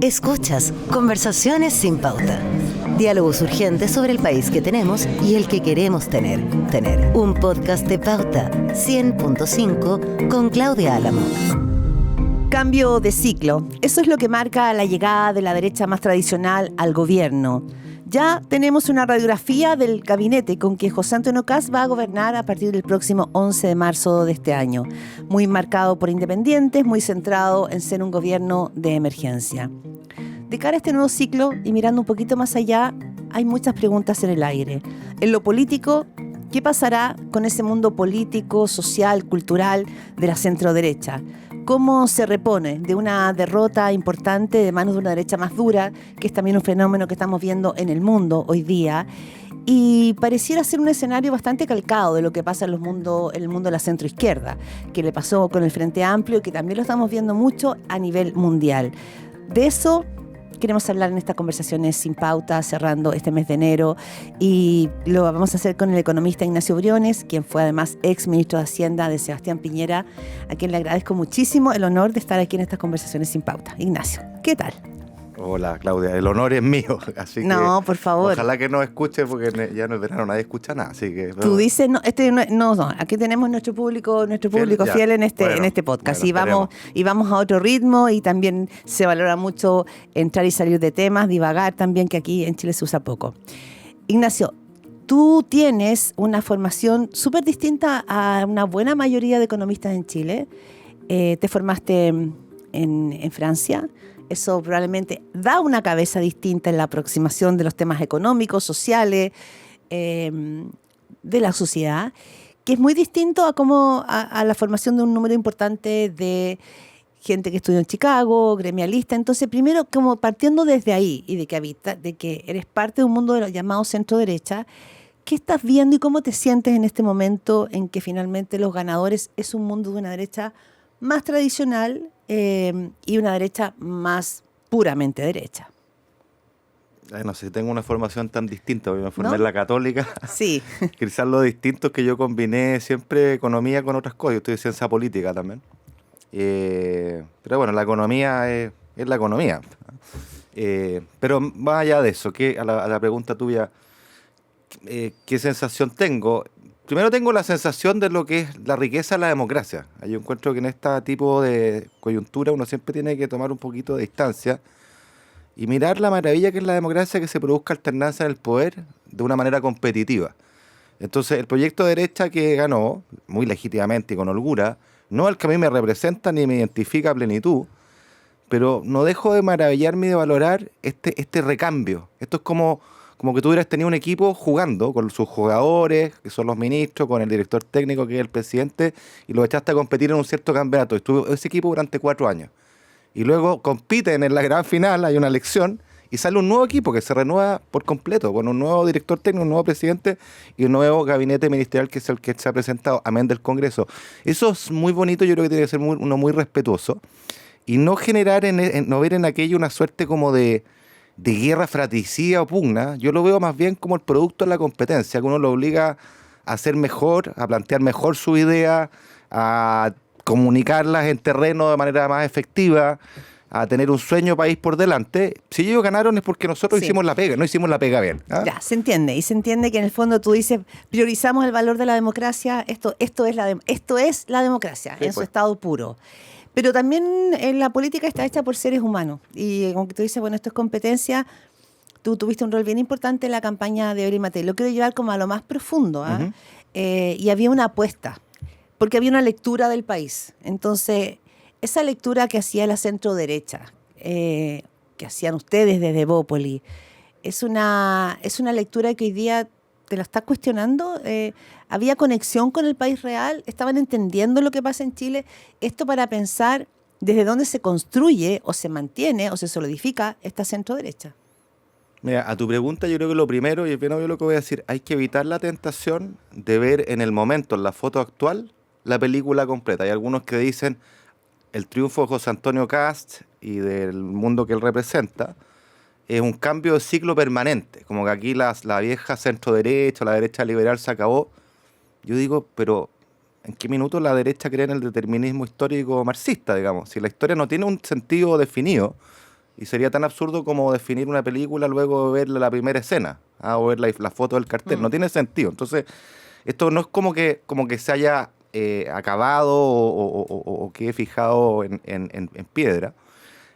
Escuchas Conversaciones sin Pauta. Diálogos urgentes sobre el país que tenemos y el que queremos tener. Un podcast de Pauta 100.5 con Claudia Álamo. Cambio de ciclo. Eso es lo que marca la llegada de la derecha más tradicional al gobierno. Ya tenemos una radiografía del gabinete con que José Antonio Kast va a gobernar a partir del próximo 11 de marzo de este año. Muy marcado por independientes, muy centrado en ser un gobierno de emergencia. De cara a este nuevo ciclo y mirando un poquito más allá, hay muchas preguntas en el aire. En lo político, ¿qué pasará con ese mundo político, social, cultural de la centroderecha? ¿Cómo se repone de una derrota importante de manos de una derecha más dura, que es también un fenómeno que estamos viendo en el mundo hoy día? Y pareciera ser un escenario bastante calcado de lo que pasa en el mundo de la centroizquierda, que le pasó con el Frente Amplio y que también lo estamos viendo mucho a nivel mundial. De eso queremos hablar en estas conversaciones sin pauta, cerrando este mes de enero, y lo vamos a hacer con el economista Ignacio Briones, quien fue además ex ministro de Hacienda de Sebastián Piñera, a quien le agradezco muchísimo el honor de estar aquí en estas conversaciones sin pauta. Ignacio, ¿qué tal? Hola, Claudia, el honor es mío, así no, que por favor. Ojalá que nos escuche, porque ya no es verano, nadie escucha nada, así que... Tú dices, no, no, aquí tenemos nuestro público fiel en este podcast, bueno, y vamos a otro ritmo, y también se valora mucho entrar y salir de temas, divagar también, que aquí en Chile se usa poco. Ignacio, tú tienes una formación súper distinta a una buena mayoría de economistas en Chile. Te formaste en Francia. Eso probablemente da una cabeza distinta en la aproximación de los temas económicos, sociales, de la sociedad, que es muy distinto a la formación de un número importante de gente que estudió en Chicago, gremialista. Entonces, primero, como partiendo desde ahí y de que eres parte de un mundo de los llamados centro-derecha, ¿qué estás viendo y cómo te sientes en este momento en que finalmente los ganadores es un mundo de una derecha más tradicional y una derecha más puramente derecha? No sé si tengo una formación tan distinta, porque me formé en la católica. Sí. Quizás lo distinto es que yo combiné siempre economía con otras cosas. Yo estudié ciencia política también. Pero bueno, la economía es la economía. Pero más allá de eso, a la pregunta tuya, ¿qué sensación tengo? Primero tengo la sensación de lo que es la riqueza de la democracia. Yo encuentro que en este tipo de coyuntura uno siempre tiene que tomar un poquito de distancia y mirar la maravilla que es la democracia, que se produzca alternancia en el poder de una manera competitiva. Entonces, el proyecto de derecha que ganó, muy legítimamente y con holgura, no es el que a mí me representa ni me identifica a plenitud, pero no dejo de maravillarme y de valorar este recambio. Esto es como que tú hubieras tenido un equipo jugando con sus jugadores, que son los ministros, con el director técnico, que es el presidente, y los echaste a competir en un cierto campeonato. Estuvo ese equipo durante 4 años. Y luego compiten en la gran final, hay una elección, y sale un nuevo equipo que se renueva por completo, con un nuevo director técnico, un nuevo presidente y un nuevo gabinete ministerial, que es el que se ha presentado, amén del Congreso. Eso es muy bonito, yo creo que tiene que ser uno muy respetuoso, y no generar, no ver en aquello una suerte como de guerra fratricida o pugna. Yo lo veo más bien como el producto de la competencia, que uno lo obliga a hacer mejor, a plantear mejor su idea, a comunicarlas en terreno de manera más efectiva, a tener un sueño país por delante. Si ellos ganaron es porque nosotros hicimos la pega, no hicimos la pega bien. Ya, se entiende, y se entiende que en el fondo tú dices, priorizamos el valor de la democracia, esto es la democracia, sí, en su estado puro. Pero también la política está hecha por seres humanos. Y como que tú dices, bueno, esto es competencia. Tú tuviste un rol bien importante en la campaña de Ori Matei. Lo quiero llevar como a lo más profundo. Uh-huh. Y había una apuesta, porque había una lectura del país. Entonces, esa lectura que hacía la centro-derecha, que hacían ustedes desde Evópoli, es una lectura que hoy día te la estás cuestionando. ¿Había conexión con el país real? ¿Estaban entendiendo lo que pasa en Chile? Esto para pensar desde dónde se construye o se mantiene o se solidifica esta centro-derecha. Mira, a tu pregunta yo creo que lo primero, y es bien obvio lo que voy a decir, hay que evitar la tentación de ver en el momento, en la foto actual, la película completa. Hay algunos que dicen el triunfo de José Antonio Kast y del mundo que él representa es un cambio de ciclo permanente, como que aquí la vieja centro-derecha, la derecha liberal se acabó. Yo digo, pero en qué minuto la derecha cree en el determinismo histórico marxista, digamos. Si la historia no tiene un sentido definido, y sería tan absurdo como definir una película luego de ver la primera escena, o ver la foto del cartel. No tiene sentido. Entonces, esto no es como que se haya acabado o quede fijado en piedra.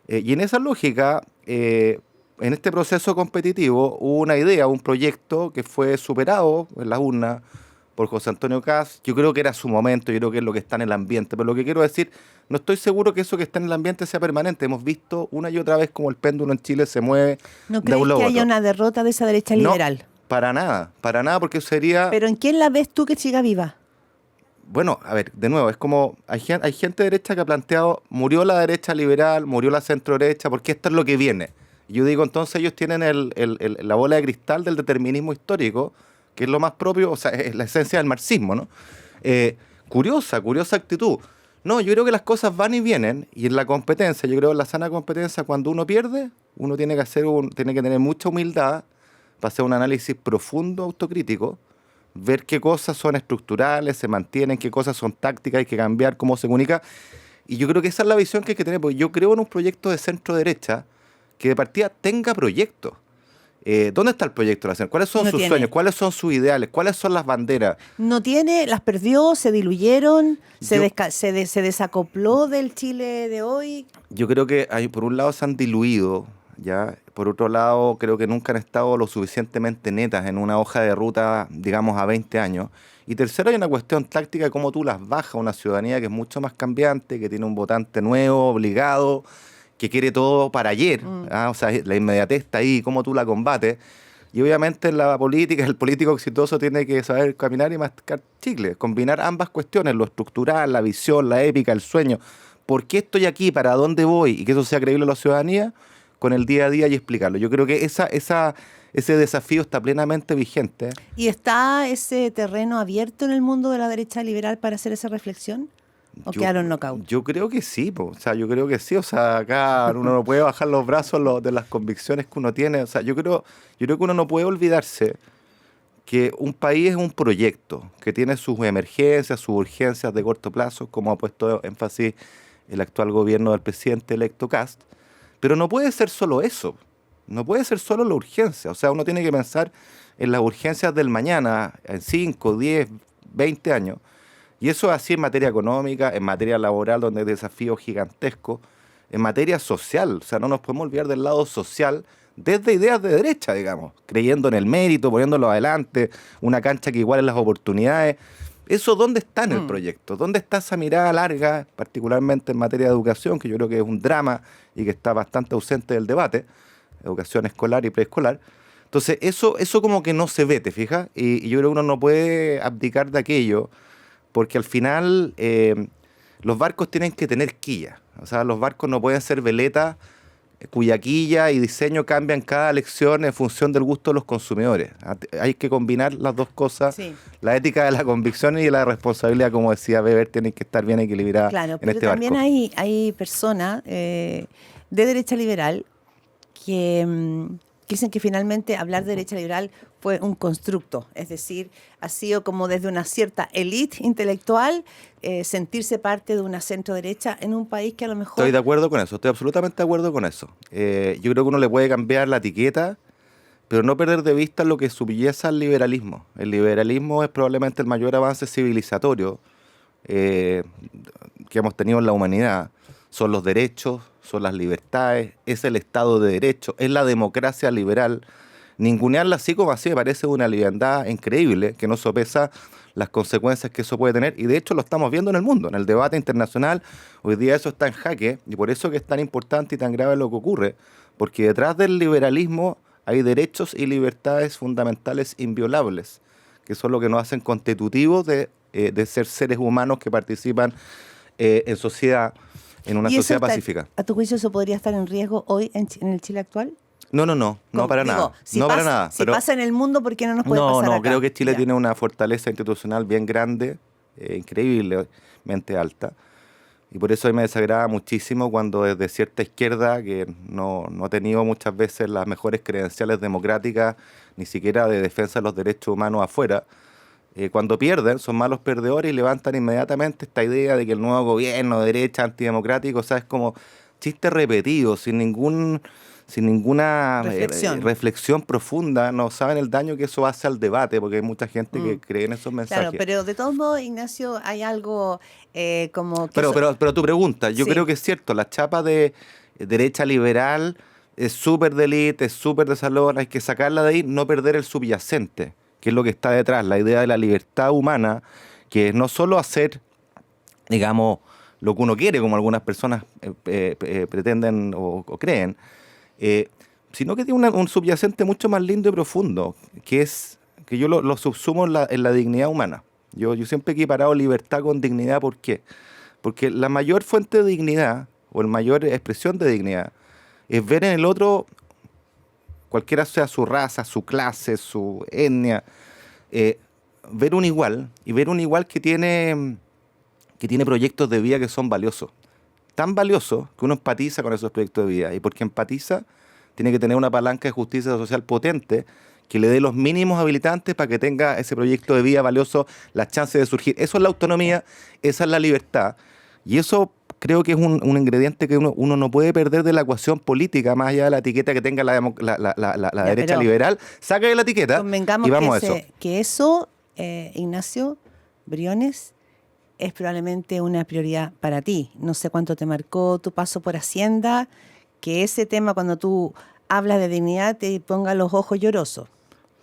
Y en esa lógica, en este proceso competitivo hubo una idea, un proyecto que fue superado en la urna por José Antonio Kast. Yo creo que era su momento, yo creo que es lo que está en el ambiente. Pero lo que quiero decir, no estoy seguro que eso que está en el ambiente sea permanente. Hemos visto una y otra vez cómo el péndulo en Chile se mueve ¿No de crees un lado que a haya otro. una derrota de esa derecha liberal? No, para nada, porque sería... ¿Pero en quién la ves tú que siga viva? Bueno, a ver, de nuevo, es como hay gente derecha que ha planteado, murió la derecha liberal, murió la centro derecha, porque esto es lo que viene. Y yo digo, entonces ellos tienen la bola de cristal del determinismo histórico, que es lo más propio, o sea, es la esencia del marxismo, ¿no? Curiosa actitud. No, yo creo que las cosas van y vienen, y en la competencia, yo creo en la sana competencia, cuando uno pierde, uno tiene que tener mucha humildad para hacer un análisis profundo, autocrítico, ver qué cosas son estructurales, se mantienen, qué cosas son tácticas, hay que cambiar, cómo se comunica. Y yo creo que esa es la visión que hay que tener, porque yo creo en un proyecto de centro-derecha que de partida tenga proyectos. ¿Dónde está el proyecto de la centro? ¿Cuáles son sus sueños? ¿Cuáles son sus ideales? ¿Cuáles son las banderas? No tiene, las perdió, se diluyeron, Yo- se desacopló del Chile de hoy. Yo creo que por un lado se han diluido, ¿ya? Por otro lado, creo que nunca han estado lo suficientemente netas en una hoja de ruta, digamos, a 20 años. Y tercero, hay una cuestión táctica de cómo tú las bajas a una ciudadanía que es mucho más cambiante, que tiene un votante nuevo, obligado, que quiere todo para ayer. O sea, la inmediatez está ahí, cómo tú la combates. Y obviamente en la política, el político exitoso tiene que saber caminar y mascar chicle, combinar ambas cuestiones, lo estructural, la visión, la épica, el sueño. ¿Por qué estoy aquí? ¿Para dónde voy? Y que eso sea creíble a la ciudadanía con el día a día y explicarlo. Yo creo que ese desafío está plenamente vigente. ¿Y está ese terreno abierto en el mundo de la derecha liberal para hacer esa reflexión? ¿O quedaron knockout? Yo creo que sí, o sea, yo creo que sí. O sea, acá uno no puede bajar los brazos de las convicciones que uno tiene. O sea, yo creo que uno no puede olvidarse que un país es un proyecto que tiene sus emergencias, sus urgencias de corto plazo, como ha puesto énfasis el actual gobierno del presidente electo Kast. Pero no puede ser solo eso, no puede ser solo la urgencia. O sea, uno tiene que pensar en las urgencias del mañana, en 5, 10, 20 años. Y eso es así en materia económica, en materia laboral, donde hay desafíos gigantescos, en materia social. O sea, no nos podemos olvidar del lado social desde ideas de derecha, digamos, creyendo en el mérito, poniéndolo adelante, una cancha que iguale las oportunidades. ¿Eso dónde está en el proyecto? ¿Dónde está esa mirada larga, particularmente en materia de educación, que yo creo que es un drama y que está bastante ausente del debate, educación escolar y preescolar? Entonces, eso como que no se ve, ¿te fijas? Y yo creo que uno no puede abdicar de aquello, porque al final los barcos tienen que tener quilla. O sea, los barcos no pueden ser veletas cuya quilla y diseño cambian cada lección en función del gusto de los consumidores. Hay que combinar las dos cosas. Sí. La ética de la convicción y la responsabilidad, como decía Weber, tienen que estar bien equilibradas Claro, en pero este también barco. hay personas de derecha liberal que dicen que finalmente hablar de derecha liberal fue un constructo, es decir, ha sido como desde una cierta élite intelectual sentirse parte de una centro derecha en un país que a lo mejor... Estoy de acuerdo con eso, estoy absolutamente de acuerdo con eso. Yo creo que uno le puede cambiar la etiqueta, pero no perder de vista lo que subyace al liberalismo. El liberalismo es probablemente el mayor avance civilizatorio que hemos tenido en la humanidad. Son los derechos, son las libertades, es el Estado de Derecho, es la democracia liberal. Ningunearla así como así me parece una liviandad increíble que no sopesa las consecuencias que eso puede tener, y de hecho lo estamos viendo en el mundo, en el debate internacional. Hoy día eso está en jaque, y por eso que es tan importante y tan grave lo que ocurre, porque detrás del liberalismo hay derechos y libertades fundamentales inviolables, que son lo que nos hacen constitutivos de ser seres humanos que participan en sociedad, en una ¿Y eso sociedad está- pacífica. ¿A tu juicio eso podría estar en riesgo hoy en el Chile actual? No Como, para digo, nada. Si No pasa, para nada. Si Pero pasa en el mundo, ¿por qué no nos puede pasar acá? creo que Chile Ya. tiene una fortaleza institucional bien grande, increíblemente alta. Y por eso a mí me desagrada muchísimo cuando desde cierta izquierda, que no ha tenido muchas veces las mejores credenciales democráticas, ni siquiera de defensa de los derechos humanos afuera, cuando pierden, son malos perdedores y levantan inmediatamente esta idea de que el nuevo gobierno de derecha antidemocrático, o sea, es como chiste repetido, sin ninguna reflexión profunda. No saben el daño que eso hace al debate, porque hay mucha gente que cree en esos mensajes. Claro, pero de todos modos, Ignacio, hay algo como que... Pero tu pregunta, yo creo que es cierto, la chapa de derecha liberal es súper de élite, es súper de salón, hay que sacarla de ahí, no perder el subyacente, que es lo que está detrás, la idea de la libertad humana, que es no solo hacer, digamos, lo que uno quiere, como algunas personas pretenden o creen, sino que tiene un subyacente mucho más lindo y profundo, que es que yo lo subsumo en la dignidad humana. Yo siempre he equiparado libertad con dignidad. ¿Por qué? Porque la mayor fuente de dignidad, o la mayor expresión de dignidad, es ver en el otro, cualquiera sea su raza, su clase, su etnia, ver un igual, y ver un igual que tiene proyectos de vida que son valiosos. Tan valiosos que uno empatiza con esos proyectos de vida. Y porque empatiza, tiene que tener una palanca de justicia social potente que le dé los mínimos habilitantes para que tenga ese proyecto de vida valioso las chances de surgir. Eso es la autonomía, esa es la libertad. Y eso creo que es un ingrediente que uno no puede perder de la ecuación política, más allá de la etiqueta que tenga la derecha liberal. Saca de la etiqueta y vamos a eso. Que eso, Ignacio Briones, es probablemente una prioridad para ti. No sé cuánto te marcó tu paso por Hacienda, que ese tema, cuando tú hablas de dignidad, te ponga los ojos llorosos.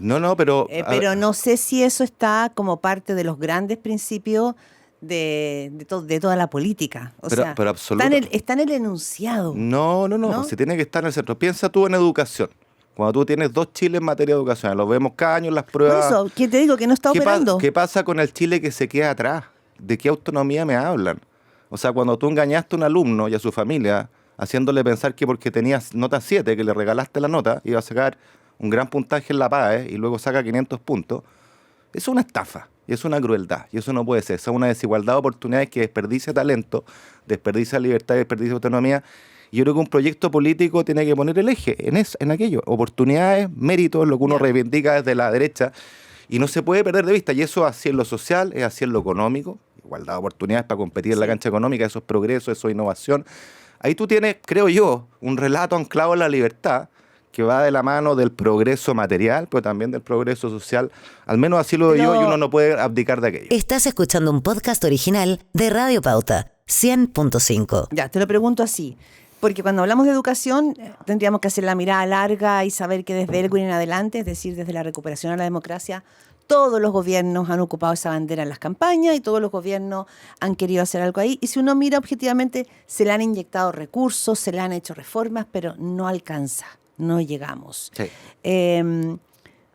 No, pero... pero no sé si eso está como parte de los grandes principios de toda la política. Pero absolutamente. Está en el enunciado. No, pues si tiene que estar en el centro. Piensa tú en educación. Cuando tú tienes 2 Chiles en materia de educación, lo vemos cada año en las pruebas. Por eso, ¿qué te digo? Que no está operando. ¿Qué pasa con el Chile que se queda atrás? ¿De qué autonomía me hablan? O sea, cuando tú engañaste a un alumno y a su familia, haciéndole pensar que porque tenías nota 7, que le regalaste la nota, iba a sacar un gran puntaje en la PAE y luego saca 500 puntos, eso es una estafa, y es una crueldad, y eso no puede ser. Eso es una desigualdad de oportunidades que desperdicia talento, desperdicia libertad y desperdicia autonomía. Y yo creo que un proyecto político tiene que poner el eje en aquello. Oportunidades, méritos, lo que uno reivindica desde la derecha, y no se puede perder de vista. Y eso así en lo social, es así en lo económico. Igualdad de oportunidades para competir en la cancha económica, eso es progreso, eso es innovación. Ahí tú tienes, creo yo, un relato anclado en la libertad que va de la mano del progreso material, pero también del progreso social. Al menos así lo veo yo, y uno no puede abdicar de aquello. Estás escuchando un podcast original de Radio Pauta, 100.5. Ya, te lo pregunto así. Porque cuando hablamos de educación, tendríamos que hacer la mirada larga y saber que desde Elwin en adelante, es decir, desde la recuperación a la democracia, todos los gobiernos han ocupado esa bandera en las campañas y todos los gobiernos han querido hacer algo ahí. Y si uno mira objetivamente, se le han inyectado recursos, se le han hecho reformas, pero no alcanza, no llegamos. Sí.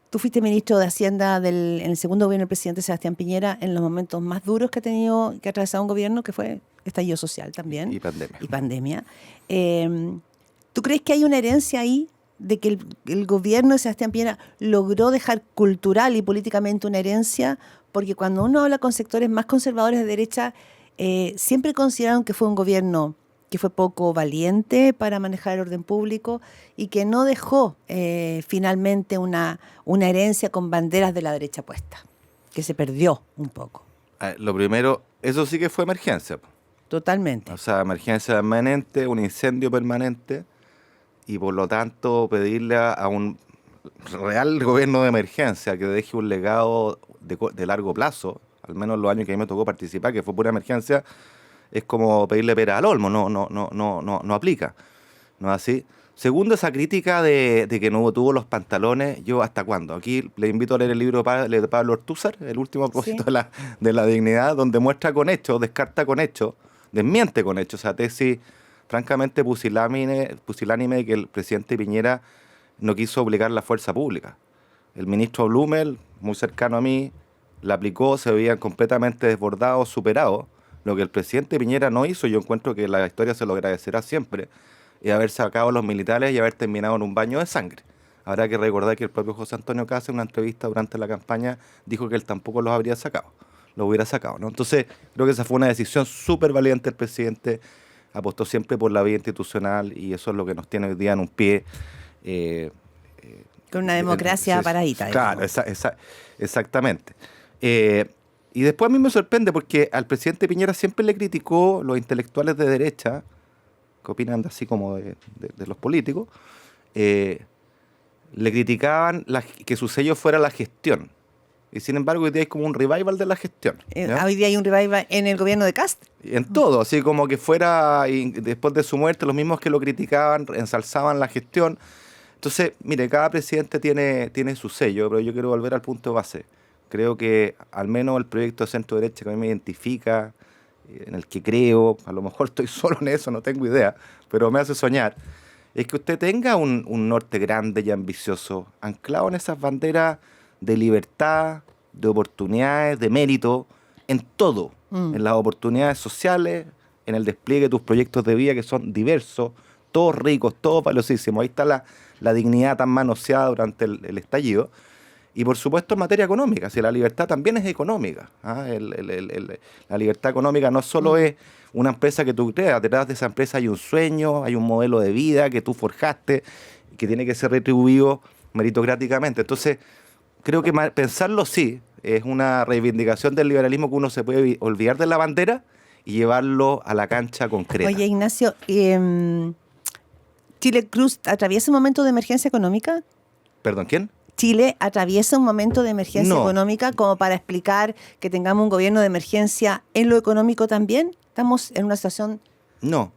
Tú fuiste ministro de Hacienda en el segundo gobierno del presidente Sebastián Piñera, en los momentos más duros que ha atravesado un gobierno, que fue estallido social también. Y pandemia. ¿Tú crees que hay una herencia ahí de que el gobierno de Sebastián Piñera logró dejar cultural y políticamente una herencia? Porque cuando uno habla con sectores más conservadores de derecha, siempre consideraron que fue un gobierno que fue poco valiente para manejar el orden público y que no dejó finalmente una herencia con banderas de la derecha puesta, que se perdió un poco. Lo primero, eso sí que fue emergencia. Totalmente. O sea, emergencia permanente, un incendio permanente, y por lo tanto pedirle a un real gobierno de emergencia que deje un legado de largo plazo, al menos los años que a mí me tocó participar, que fue pura emergencia, es como pedirle pera al olmo, no aplica. ¿No es así? Segundo, esa crítica de que no tuvo los pantalones, yo ¿hasta cuándo? Aquí le invito a leer el libro de Pablo Ortúzar, el último propósito de la dignidad, donde muestra con hechos, descarta con hechos, desmiente con hechos esa tesis francamente pusilánime de que el presidente Piñera no quiso obligar la fuerza pública. El ministro Blumel, muy cercano a mí, la aplicó, se veían completamente desbordados, superados. Lo que el presidente Piñera no hizo, yo encuentro que la historia se lo agradecerá siempre, es haber sacado a los militares y haber terminado en un baño de sangre. Habrá que recordar que el propio José Antonio Caz, en una entrevista durante la campaña, dijo que él tampoco los habría sacado, los hubiera sacado, ¿no? Entonces, creo que esa fue una decisión súper valiente del presidente, apostó siempre por la vía institucional, y eso es lo que nos tiene hoy día en un pie. Con una democracia paradita. Claro, exactamente. Y después a mí me sorprende porque al presidente Piñera siempre le criticó los intelectuales de derecha, que opinan así como de los políticos, le criticaban que su sello fuera la gestión. Y sin embargo hoy día hay como un revival de la gestión. Hoy día hay un revival en el gobierno de Kast. En todo, así como que fuera, y después de su muerte, los mismos que lo criticaban, ensalzaban la gestión. Entonces, mire, cada presidente tiene su sello, pero yo quiero volver al punto de base. Creo que al menos el proyecto de centro-derecha que a mí me identifica, en el que creo, a lo mejor estoy solo en eso, no tengo idea, pero me hace soñar, es que usted tenga un norte grande y ambicioso, anclado en esas banderas de libertad, de oportunidades, de mérito, en todo, en las oportunidades sociales, en el despliegue de tus proyectos de vida que son diversos, todos ricos, todos valiosísimos. Ahí está la dignidad tan manoseada durante el estallido. Y por supuesto en materia económica, si la libertad también es económica. La libertad económica no solo es una empresa que tú creas, detrás de esa empresa hay un sueño, hay un modelo de vida que tú forjaste, que tiene que ser retribuido meritocráticamente. Entonces, creo que pensarlo sí, es una reivindicación del liberalismo que uno se puede olvidar de la bandera y llevarlo a la cancha concreta. Oye, Ignacio, ¿Chile Cruz atraviesa un momento de emergencia económica? ¿Perdón, quién? ¿Chile atraviesa un momento de emergencia económica como para explicar que tengamos un gobierno de emergencia en lo económico también? ¿Estamos en una situación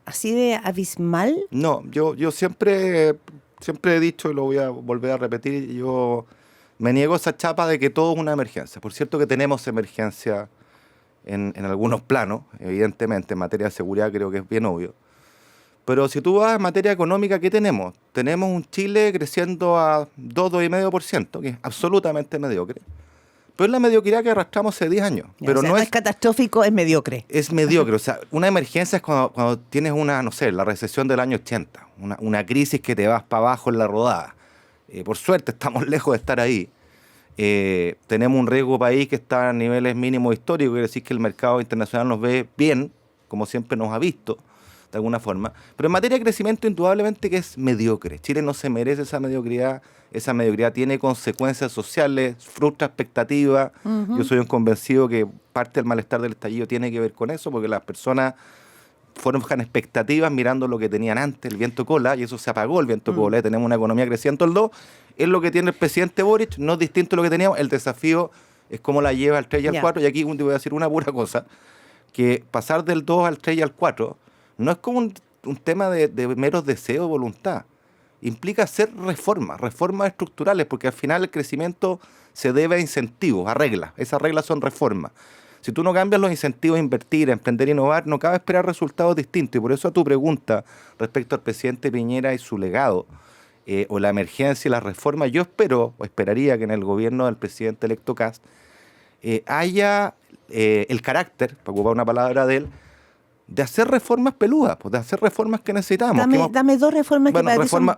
así de abismal? No, yo siempre he dicho, y lo voy a volver a repetir, yo me niego a esa chapa de que todo es una emergencia. Por cierto que tenemos emergencia en algunos planos, evidentemente, en materia de seguridad creo que es bien obvio. Pero si tú vas en materia económica, ¿qué tenemos? Tenemos un Chile creciendo a 2,5%, que es absolutamente mediocre. Pero es la mediocridad que arrastramos hace 10 años. Pero no es catastrófico, es mediocre. Es mediocre. O sea, una emergencia es cuando tienes la recesión del año 80, una crisis que te vas para abajo en la rodada. Por suerte estamos lejos de estar ahí. Tenemos un riesgo país que está a niveles mínimos históricos, quiere decir que el mercado internacional nos ve bien, como siempre nos ha visto, de alguna forma. Pero en materia de crecimiento, indudablemente que es mediocre. Chile no se merece esa mediocridad. Esa mediocridad tiene consecuencias sociales, frustra expectativas. Yo soy un convencido que parte del malestar del estallido tiene que ver con eso, porque las personas forjan expectativas mirando lo que tenían antes, el viento cola, y eso se apagó, el viento cola. Tenemos una economía creciendo el 2. Es lo que tiene el presidente Boric, no es distinto a lo que teníamos. El desafío es cómo la lleva al 3 y al 4. Y aquí te voy a decir una pura cosa, que pasar del 2 al 3 y al 4 no es como un tema de meros deseos o voluntad. Implica hacer reformas estructurales, porque al final el crecimiento se debe a incentivos, a reglas. Esas reglas son reformas. Si tú no cambias los incentivos a invertir, a emprender e innovar, no cabe esperar resultados distintos. Y por eso a tu pregunta respecto al presidente Piñera y su legado, o la emergencia y las reformas, yo esperaría que en el gobierno del presidente electo Kast haya el carácter, para ocupar una palabra de él, de hacer reformas peludas, pues, de hacer reformas que necesitamos. Dame dos reformas que para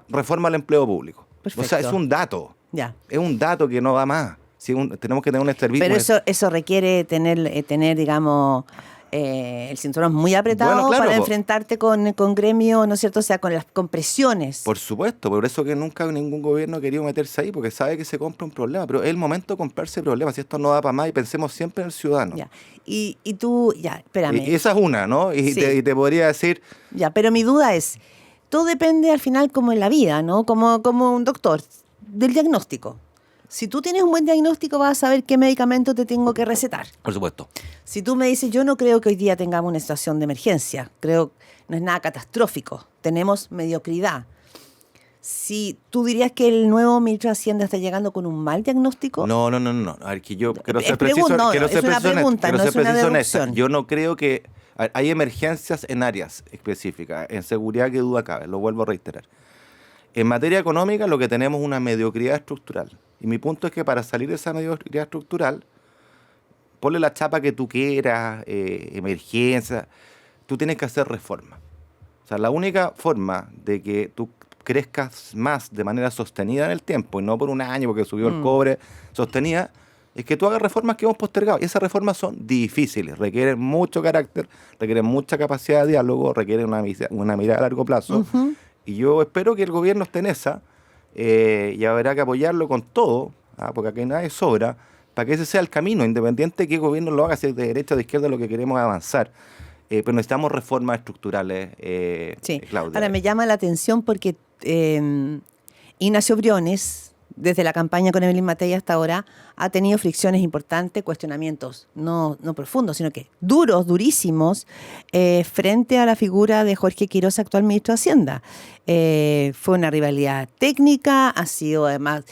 reforma al empleo público. Perfecto. O sea, es un dato. Ya. Es un dato que no va más. Tenemos que tener un servicio. Pero eso requiere tener digamos, el cinturón muy apretado para enfrentarte con gremio, ¿no es cierto? O sea, con presiones. Por supuesto, por eso que nunca ningún gobierno ha querido meterse ahí, porque sabe que se compra un problema. Pero es el momento de comprarse problemas. Si esto no da para más, y pensemos siempre en el ciudadano. Ya. Y tú, espérame. Y esa es una, ¿no? Y te podría decir... Ya, pero mi duda es, todo depende al final, como en la vida, ¿no? Como un doctor, del diagnóstico. Si tú tienes un buen diagnóstico, vas a saber qué medicamento te tengo que recetar. Por supuesto. Si tú me dices, yo no creo que hoy día tengamos una situación de emergencia, creo que no es nada catastrófico, tenemos mediocridad. Si tú dirías que el nuevo ministro de Hacienda está llegando con un mal diagnóstico. No. A ver, que yo quiero ser preciso. Es una pregunta, no es una deducción. Yo no creo que... Hay emergencias en áreas específicas, en seguridad que duda cabe, lo vuelvo a reiterar. En materia económica lo que tenemos es una mediocridad estructural. Y mi punto es que para salir de esa mediocridad estructural, ponle la chapa que tú quieras, emergencia, tú tienes que hacer reformas. O sea, la única forma de que tú crezcas más de manera sostenida en el tiempo, y no por un año porque subió el cobre, sostenida, es que tú hagas reformas que hemos postergado. Y esas reformas son difíciles, requieren mucho carácter, requieren mucha capacidad de diálogo, requieren una mirada a largo plazo. Y yo espero que el gobierno esté en esa, y habrá que apoyarlo con todo, porque aquí nadie sobra, para que ese sea el camino, independiente de qué gobierno lo haga, si es de derecha o de izquierda, lo que queremos es avanzar. Pero necesitamos reformas estructurales, Sí. Claudia. Ahora me llama la atención porque Ignacio Briones, desde la campaña con Evelyn Matei hasta ahora, ha tenido fricciones importantes, cuestionamientos no profundos, sino que duros, durísimos, frente a la figura de Jorge Quiroz, actual ministro de Hacienda. Fue una rivalidad técnica, ha sido además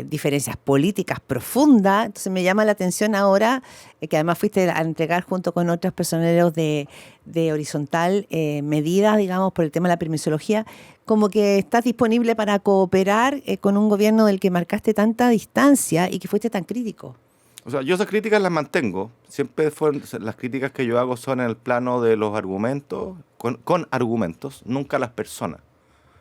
diferencias políticas profundas. Entonces me llama la atención ahora que además fuiste a entregar junto con otros personeros de Horizontal medidas, digamos, por el tema de la permisología, como que estás disponible para cooperar con un gobierno del que marcaste tanta distancia y que fuiste tan crítico. O sea, yo esas críticas las mantengo. Siempre fueron, las críticas que yo hago son en el plano de los argumentos, con argumentos, nunca las personas.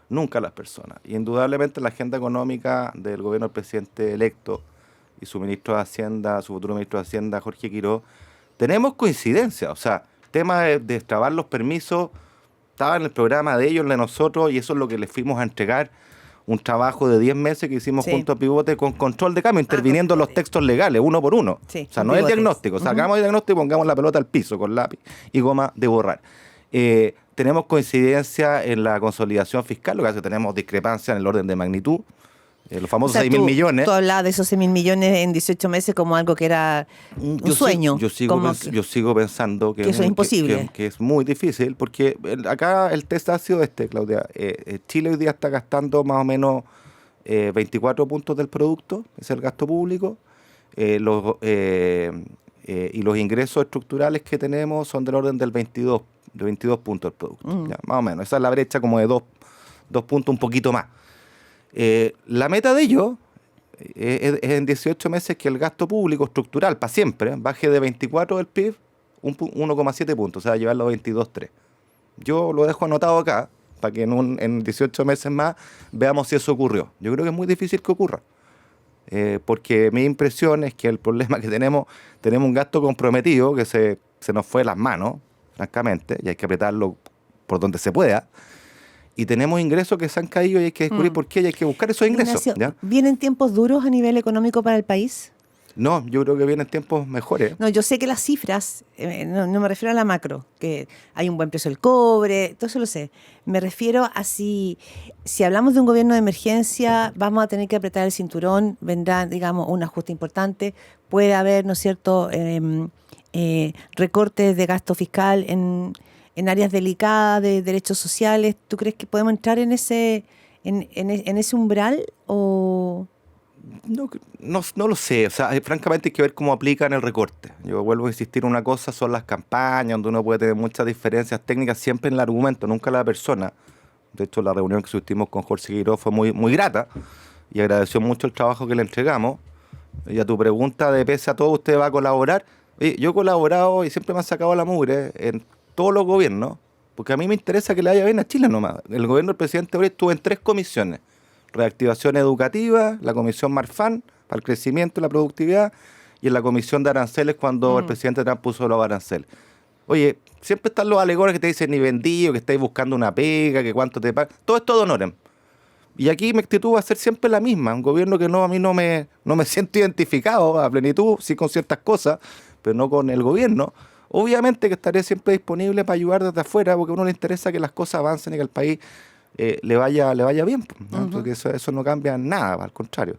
Nunca las personas. Y indudablemente la agenda económica del gobierno del presidente electo y su ministro de Hacienda, su futuro ministro de Hacienda, Jorge Quiroz, tenemos coincidencia. O sea, el tema de destrabar los permisos estaba en el programa de ellos, de nosotros, y eso es lo que les fuimos a entregar. Un trabajo de 10 meses que hicimos junto a Pivote con control de cambio, interviniendo en los textos legales, uno por uno. Sí, o sea, no es el diagnóstico. Sacamos el diagnóstico y pongamos la pelota al piso con lápiz y goma de borrar. Tenemos coincidencia en la consolidación fiscal, lo que hace que tenemos discrepancia en el orden de magnitud. Los famosos 6.000 millones. Tú hablabas de esos 6.000 millones en 18 meses como algo que era un sueño. Yo sigo pensando que eso es imposible. Que es muy difícil, porque acá el test ha sido Claudia. Chile hoy día está gastando más o menos 24 puntos del producto, es el gasto público. Y los ingresos estructurales que tenemos son del orden del 22 puntos del producto. Ya, más o menos. Esa es la brecha como de 2 puntos, un poquito más. La meta de ello es en 18 meses que el gasto público estructural, para siempre, baje de 24 del PIB 1,7 puntos, o sea, llevarlo a 22,3. Yo lo dejo anotado acá, para que en 18 meses más veamos si eso ocurrió. Yo creo que es muy difícil que ocurra. Porque mi impresión es que el problema que tenemos un gasto comprometido que se nos fue de las manos, francamente, y hay que apretarlo por donde se pueda. Y tenemos ingresos que se han caído y hay que descubrir por qué y hay que buscar esos ingresos. Ignacio, ¿ya? ¿vienen tiempos duros a nivel económico para el país? No, yo creo que vienen tiempos mejores. No, yo sé que las cifras, no me refiero a la macro, que hay un buen precio del cobre, todo eso lo sé. Me refiero a si hablamos de un gobierno de emergencia, vamos a tener que apretar el cinturón, vendrá, digamos, un ajuste importante, puede haber, ¿no es cierto?, recortes de gasto fiscal en áreas delicadas de derechos sociales. ¿Tú crees que podemos entrar en ese umbral o...? No lo sé, o sea, francamente hay que ver cómo aplican el recorte. Yo vuelvo a insistir, una cosa son las campañas, donde uno puede tener muchas diferencias técnicas, siempre en el argumento, nunca en la persona. De hecho, la reunión que tuvimos con Jorge Quiroz fue muy, muy grata y agradeció mucho el trabajo que le entregamos. Y a tu pregunta de pese a todo, ¿usted va a colaborar? Yo he colaborado y siempre me han sacado la mugre en todos los gobiernos, porque a mí me interesa que le vaya bien a Chile nomás. El gobierno del presidente Boric estuvo en 3 comisiones. Reactivación educativa, la comisión Marfan, para el crecimiento y la productividad, y en la comisión de aranceles cuando el presidente Trump puso los aranceles. Oye, siempre están los alegores que te dicen ni vendido, que estáis buscando una pega, que cuánto te pagan. Todo esto honoren. Y aquí mi actitud va a ser siempre la misma. Un gobierno que a mí no me siento identificado a plenitud, sí con ciertas cosas, pero no con el gobierno. Obviamente que estaré siempre disponible para ayudar desde afuera, porque a uno le interesa que las cosas avancen y que el país le vaya bien, ¿no? Porque eso no cambia nada, al contrario.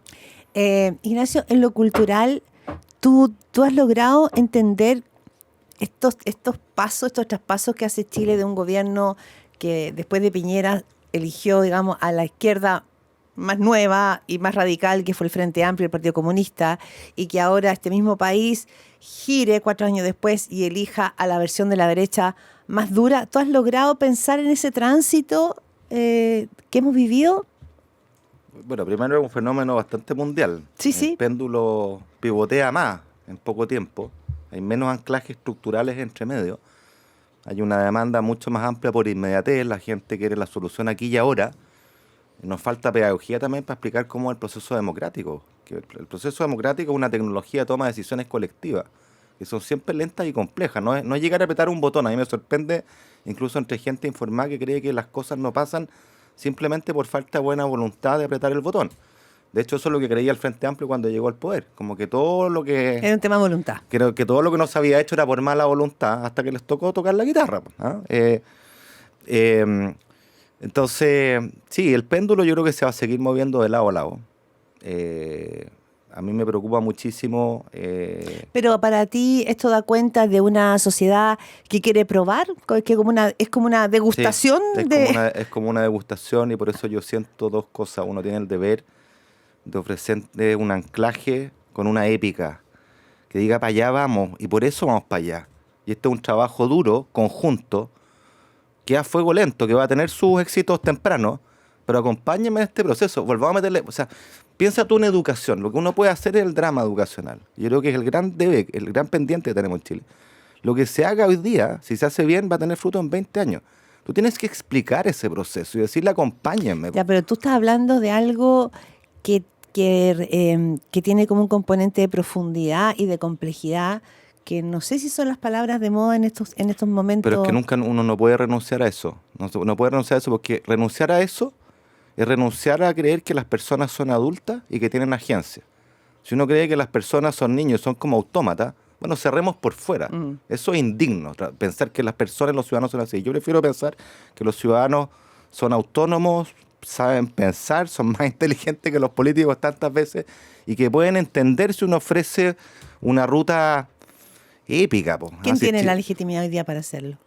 Ignacio, en lo cultural, ¿tú has logrado entender estos traspasos que hace Chile de un gobierno que después de Piñera eligió, digamos, a la izquierda más nueva y más radical, que fue el Frente Amplio, el Partido Comunista, y que ahora este mismo país gire 4 años después y elija a la versión de la derecha más dura? ¿Tú has logrado pensar en ese tránsito que hemos vivido? Bueno, primero es un fenómeno bastante mundial. Sí. El péndulo pivotea más en poco tiempo. Hay menos anclajes estructurales entre medio. Hay una demanda mucho más amplia por inmediatez. La gente quiere la solución aquí y ahora. Nos falta pedagogía también para explicar cómo es el proceso democrático. Que el proceso democrático es una tecnología de toma de decisiones colectivas, que son siempre lentas y complejas. No es llegar a apretar un botón. A mí me sorprende, incluso entre gente informada, que cree que las cosas no pasan simplemente por falta de buena voluntad de apretar el botón. De hecho, eso es lo que creía el Frente Amplio cuando llegó al poder. Como que todo lo que... Era un tema de voluntad. Creo que todo lo que no se había hecho era por mala voluntad, hasta que les tocó tocar la guitarra. ¿Ah? Entonces, sí, el péndulo yo creo que se va a seguir moviendo de lado a lado. A mí me preocupa muchísimo. Pero para ti esto da cuenta de una sociedad que quiere probar, que es como una degustación. Sí, es como una degustación, y por eso yo siento dos cosas. Uno tiene el deber de ofrecerle un anclaje con una épica que diga para allá vamos, y por eso vamos para allá. Y este es un trabajo duro, conjunto, que a fuego lento, que va a tener sus éxitos tempranos, pero acompáñame en este proceso. Volvamos a meterle, o sea, piensa tú en educación. Lo que uno puede hacer es el drama educacional. Yo creo que es el gran debe, el gran pendiente que tenemos en Chile. Lo que se haga hoy día, si se hace bien, va a tener fruto en 20 años. Tú tienes que explicar ese proceso y decirle acompáñenme. Ya, pero tú estás hablando de algo que tiene como un componente de profundidad y de complejidad, que no sé si son las palabras de moda en estos momentos. Pero es que nunca uno no puede renunciar a eso. No puede renunciar a eso, porque renunciar a eso es renunciar a creer que las personas son adultas y que tienen agencia. Si uno cree que las personas son niños, son como autómatas, bueno, cerremos por fuera. Eso es indigno, pensar que las personas, los ciudadanos son así. Yo prefiero pensar que los ciudadanos son autónomos, saben pensar, son más inteligentes que los políticos tantas veces, y que pueden entender si uno ofrece una ruta épica. ¿Quién tiene la legitimidad hoy día para hacerlo?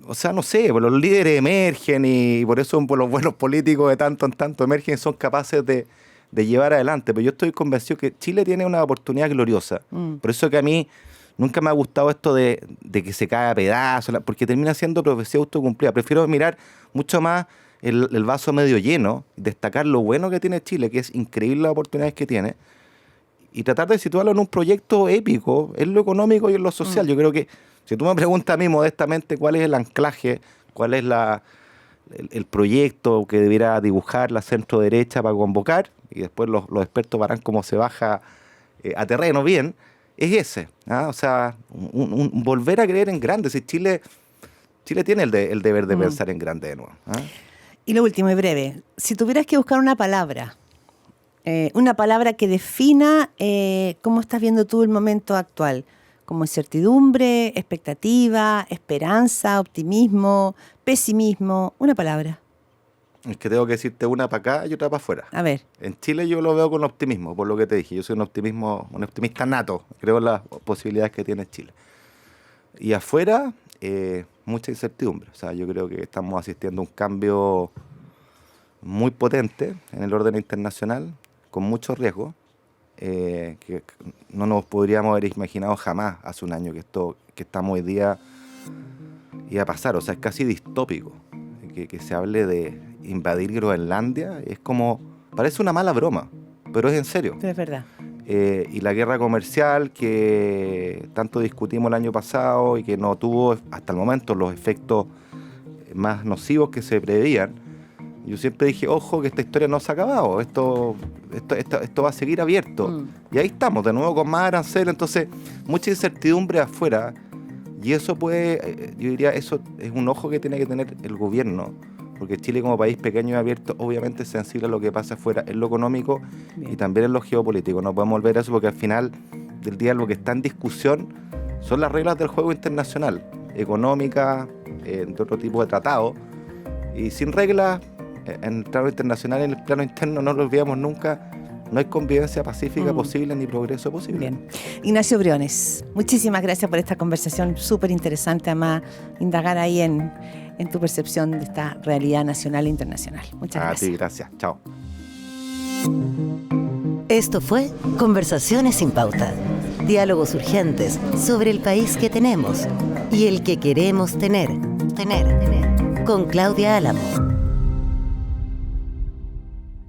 O sea, no sé, pues los líderes emergen, y por eso los buenos políticos de tanto en tanto emergen y son capaces de llevar adelante. Pero yo estoy convencido que Chile tiene una oportunidad gloriosa. Por eso que a mí nunca me ha gustado esto de que se cae a pedazos, porque termina siendo profecía autocumplida. Prefiero mirar mucho más el vaso medio lleno, destacar lo bueno que tiene Chile, que es increíble las oportunidades que tiene, y tratar de situarlo en un proyecto épico, en lo económico y en lo social. Yo creo que, si tú me preguntas a mí modestamente cuál es el anclaje, cuál es el proyecto que debiera dibujar la centro derecha para convocar, y después los expertos verán cómo se baja a terreno bien, es ese. O sea, un volver a creer en grande. Si Chile tiene el deber de pensar en grande de nuevo. Y lo último y breve, si tuvieras que buscar una palabra que defina cómo estás viendo tú el momento actual, como incertidumbre, expectativa, esperanza, optimismo, pesimismo, una palabra. Es que tengo que decirte una para acá y otra para afuera. A ver. En Chile yo lo veo con optimismo, por lo que te dije. Yo soy un optimista nato. Creo en las posibilidades que tiene Chile. Y afuera, mucha incertidumbre. O sea, yo creo que estamos asistiendo a un cambio muy potente en el orden internacional, con mucho riesgo, que no nos podríamos haber imaginado jamás hace un año que estamos hoy día iba a pasar. O sea, es casi distópico que se hable de invadir Groenlandia. Es como, parece una mala broma, pero es en serio. Es verdad. Y la guerra comercial que tanto discutimos el año pasado y que no tuvo hasta el momento los efectos más nocivos que se preveían. Yo siempre dije, ojo, que esta historia no se ha acabado, esto va a seguir abierto. Y ahí estamos, de nuevo con más aranceles. Entonces, mucha incertidumbre afuera, y eso yo diría, eso es un ojo que tiene que tener el gobierno, porque Chile como país pequeño y abierto, obviamente es sensible a lo que pasa afuera, en lo económico. Bien. Y también en lo geopolítico. No podemos volver a eso, porque al final del día lo que está en discusión son las reglas del juego internacional, económicas, de otro tipo de tratados, y sin reglas en el plano internacional, en el plano interno, no lo olvidamos nunca, no hay convivencia pacífica posible ni progreso posible. Bien. Ignacio Briones, muchísimas gracias por esta conversación súper interesante, además indagar ahí en tu percepción de esta realidad nacional e internacional. Muchas gracias. A ti, gracias. Chao. Esto fue Conversaciones sin Pauta. Diálogos urgentes sobre el país que tenemos y el que queremos tener. Con Claudia Álamo.